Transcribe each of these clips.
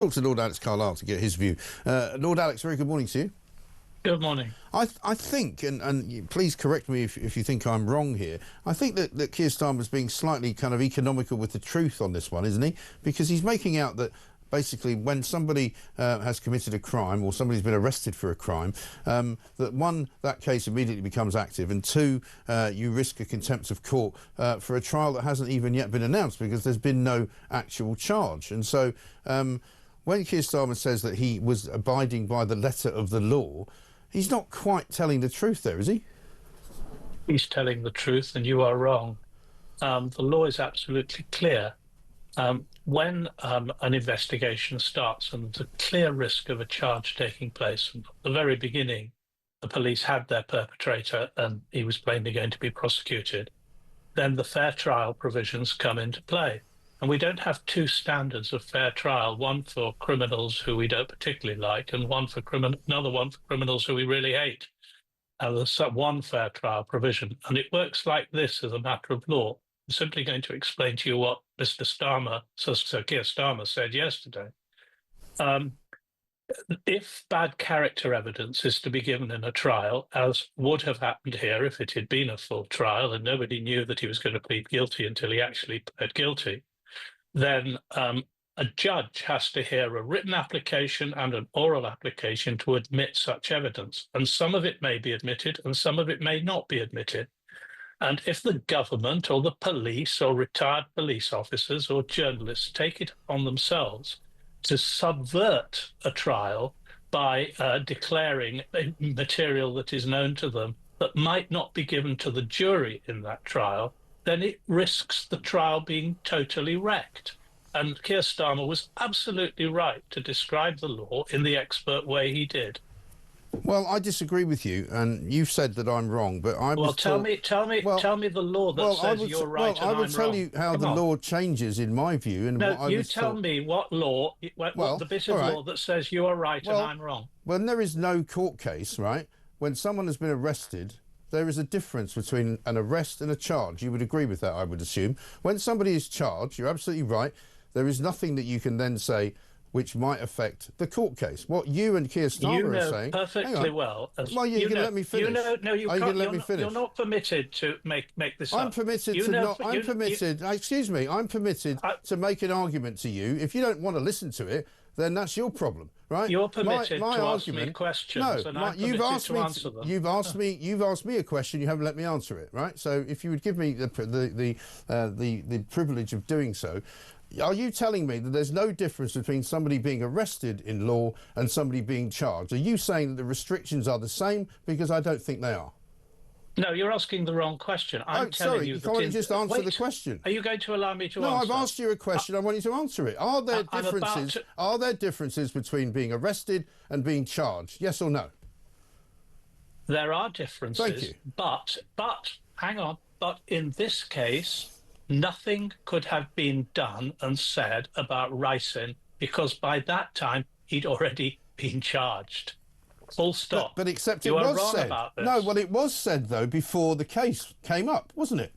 Talk to Lord Alex Carlile to get his view. Lord Alex, very good morning to you. Good morning. I think, and please correct me if you think I'm wrong here, I think that Keir Starmer is being slightly kind of economical with the truth on this one, isn't he? Because he's making out that basically when somebody has committed a crime or somebody's been arrested for a crime, that one, that case immediately becomes active, and two, you risk a contempt of court for a trial that hasn't even yet been announced because there's been no actual charge. And so when Keir Starmer says that he was abiding by the letter of the law, he's not quite telling the truth there, is he? He's telling the truth, and you are wrong. The law is absolutely clear. When an investigation starts and there's a clear risk of a charge taking place, from the very beginning, the police had their perpetrator and he was plainly going to be prosecuted, then the fair trial provisions come into play. And we don't have two standards of fair trial, one for criminals who we don't particularly like and another one for criminals who we really hate. There's one fair trial provision. And it works like this as a matter of law. I'm simply going to explain to you what Mr. Starmer, Sir Keir Starmer, said yesterday. If bad character evidence is to be given in a trial, as would have happened here if it had been a full trial and nobody knew that he was going to plead guilty until he actually pled guilty, then a judge has to hear a written application and an oral application to admit such evidence. And some of it may be admitted and some of it may not be admitted. And if the government or the police or retired police officers or journalists take it on themselves to subvert a trial by declaring material that is known to them that might not be given to the jury in that trial, then it risks the trial being totally wrecked. And Keir Starmer was absolutely right to describe the law in the expert way he did. Well, I disagree with you, and you've said that I'm wrong, but I Well, tell me the law that says you're right and I'm wrong. I will tell you how the law changes in my view. And no, you tell me what law, the bit of law that says you are right and I'm wrong. When there is no court case, right, when someone has been arrested, there is a difference between an arrest and a charge. You would agree with that, I would assume. When somebody is charged, you're absolutely right, there is nothing that you can then say which might affect the court case. What you and Keir Starmer are saying... perfectly well. Well, you're going to let me finish. You can't. Let me finish. You're not permitted to make this I'm up. Permitted to not... I'm permitted... Excuse me. I'm permitted to make an argument to you. If you don't want to listen to it, then that's your problem, right? You're permitted to ask me questions, and I'm permitted to answer them. You've asked me a question. You haven't let me answer it, right? So if you would give me the privilege of doing so. Are you telling me that there's no difference between somebody being arrested in law and somebody being charged? Are you saying that the restrictions are the same? Because I don't think they are. No, you're asking the wrong question. I'm telling you that... Can't just answer the question? Are you going to allow me to answer? No, I've asked you a question. I want you to answer it. Are there differences? Are there differences between being arrested and being charged? Yes or no? There are differences. Thank you. But hang on. But in this case, nothing could have been done and said about Ricin because by that time he'd already been charged. Full stop. But except it was said. No, well, it was said, though, before the case came up, wasn't it?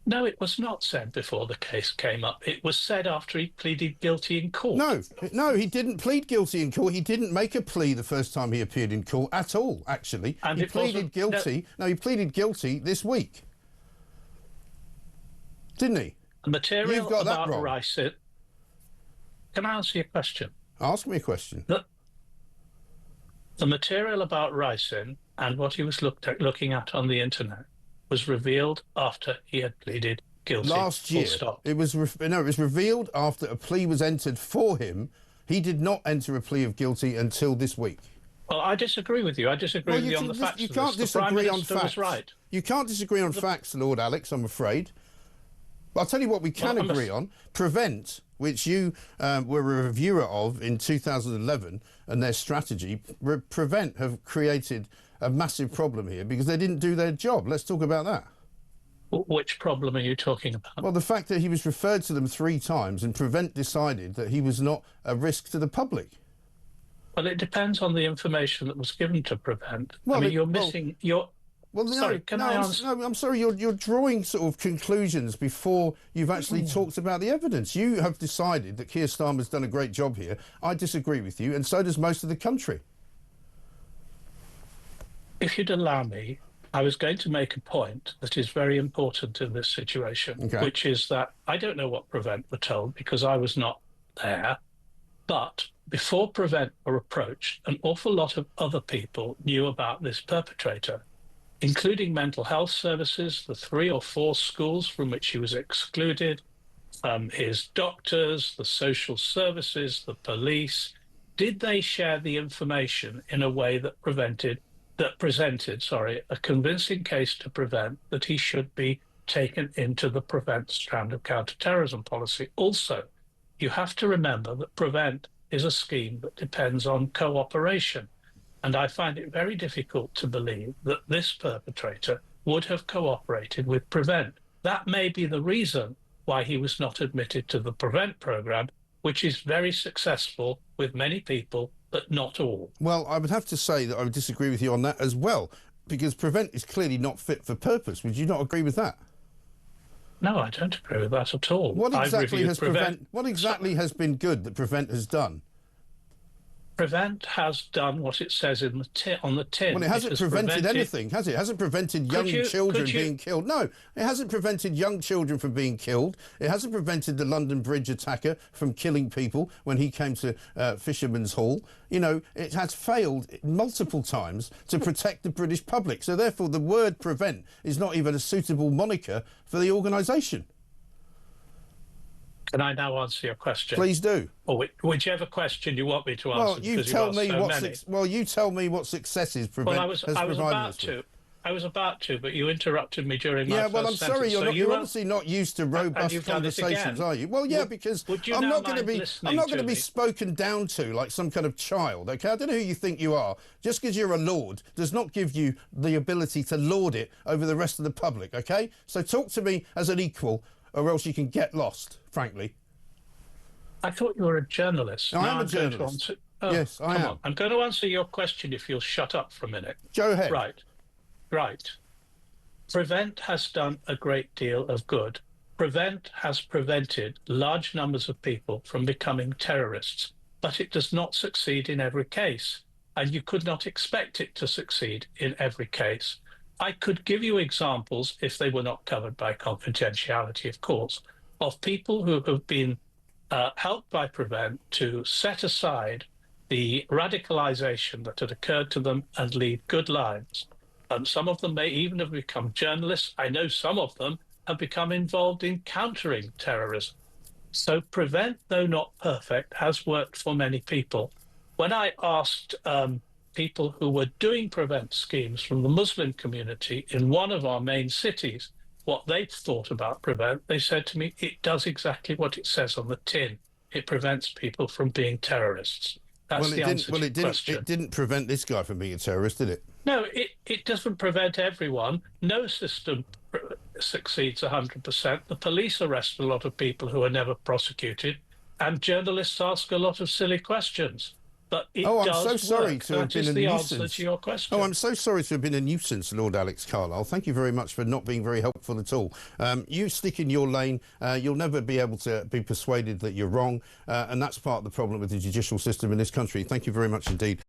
No, it was not said before the case came up. It was said after he pleaded guilty in court. No, he didn't plead guilty in court. He didn't make a plea the first time he appeared in court at all, actually. And he pleaded guilty. No, he pleaded guilty this week. Didn't he? The material about Ricin... Can I answer your question? Ask me a question. The material about Ricin and what he was looking at on the internet was revealed after he had pleaded guilty. Last year. It was revealed after a plea was entered for him. He did not enter a plea of guilty until this week. Well, I disagree with you. I disagree with you on the facts. You can't disagree on facts. Right. You can't disagree on facts, Lord Alex, I'm afraid. But I'll tell you what we can agree on. Prevent, which you were a reviewer of in 2011, and their strategy, Prevent have created a massive problem here because they didn't do their job. Let's talk about that. Which problem are you talking about? Well, the fact that he was referred to them 3 times and Prevent decided that he was not a risk to the public. Well, it depends on the information that was given to Prevent. Well, I mean, you're missing... Well, Sorry, can I answer? I'm sorry. You're drawing sort of conclusions before you've actually talked about the evidence. You have decided that Keir Starmer's done a great job here. I disagree with you, and so does most of the country. If you'd allow me, I was going to make a point that is very important in this situation, which is that I don't know what Prevent were told because I was not there. But before Prevent were approached, an awful lot of other people knew about this perpetrator, including mental health services, the 3 or 4 schools from which he was excluded, his doctors, the social services, the police. Did they share the information in a way that presented a convincing case to Prevent that he should be taken into the Prevent strand of counter-terrorism policy? Also, you have to remember that Prevent is a scheme that depends on cooperation. And I find it very difficult to believe that this perpetrator would have cooperated with Prevent. That may be the reason why he was not admitted to the Prevent programme, which is very successful with many people, but not all. Well, I would have to say that I would disagree with you on that as well, because Prevent is clearly not fit for purpose. Would you not agree with that? No, I don't agree with that at all. What exactly has been good that Prevent has done? Prevent has done what it says in the on the tin. Well, it hasn't prevented anything, has it? It hasn't prevented young children being killed. No, it hasn't prevented young children from being killed. It hasn't prevented the London Bridge attacker from killing people when he came to Fisherman's Hall. You know, it has failed multiple times to protect the British public. So therefore, the word Prevent is not even a suitable moniker for the organisation. Can I now answer your question? Please do. Or whichever question you want me to answer. Well, you tell me what successes Prevent has provided us with. I was about to, but you interrupted me during my first well, I'm sorry, you're obviously not used to robust conversations, are you? Well, yeah, because I'm not going to be spoken down to like some kind of child, okay? I don't know who you think you are. Just because you're a lord does not give you the ability to lord it over the rest of the public, okay? So talk to me as an equal, or else you can get lost, frankly. I thought you were a journalist. I am a journalist. Yes, I am. I'm going to answer your question if you'll shut up for a minute. Go ahead. Right. Prevent has done a great deal of good. Prevent has prevented large numbers of people from becoming terrorists, but it does not succeed in every case. And you could not expect it to succeed in every case. I could give you examples, if they were not covered by confidentiality, of course, of people who have been helped by Prevent to set aside the radicalisation that had occurred to them and lead good lives. Some of them may even have become journalists. I know some of them have become involved in countering terrorism. So Prevent, though not perfect, has worked for many people. When I asked people who were doing Prevent schemes from the Muslim community in one of our main cities what they thought about Prevent, they said to me, it does exactly what it says on the tin. It prevents people from being terrorists. That's the answer to your question. It didn't prevent this guy from being a terrorist, did it? No, it doesn't prevent everyone. No system succeeds 100%. The police arrest a lot of people who are never prosecuted, and journalists ask a lot of silly questions. But it I'm does so sorry work. to have been a nuisance. Answer to your question. Oh, I'm so sorry to have been a nuisance, Lord Alex Carlile. Thank you very much for not being very helpful at all. You stick in your lane. You'll never be able to be persuaded that you're wrong. And that's part of the problem with the judicial system in this country. Thank you very much indeed.